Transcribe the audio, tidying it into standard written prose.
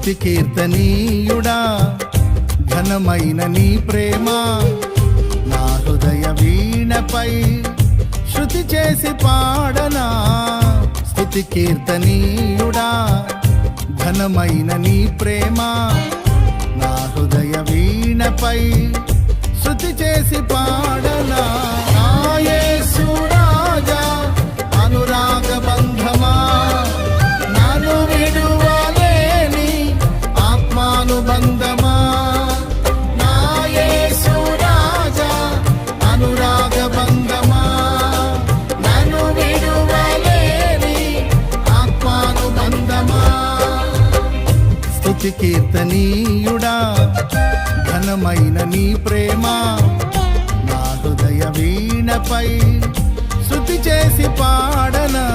స్తుతి కీర్తనీయుడా ఘనమైన నీ ప్రేమ నా హృదయ వీణపై శృతి చేసి పాడనా. స్తుతి కీర్తనీయుడా ఘనమైన నీ ప్రేమ నా హృదయ వీణపై శృతి చేసి పాడనా. నా యేసు రాజా అనురాగ బంధమా నన్ను విడువలేని ఆత్మానుబంధమా. నా యేసు రాజా అనురాగ బంధమా నన్ను విడువలేని ఆత్మానుబంధమా. స్తుతి కీర్తనీయుడా ఘనమైన నీ ప్రేమ నా హృదయ వీణపై శృతి చేసి పాడనా.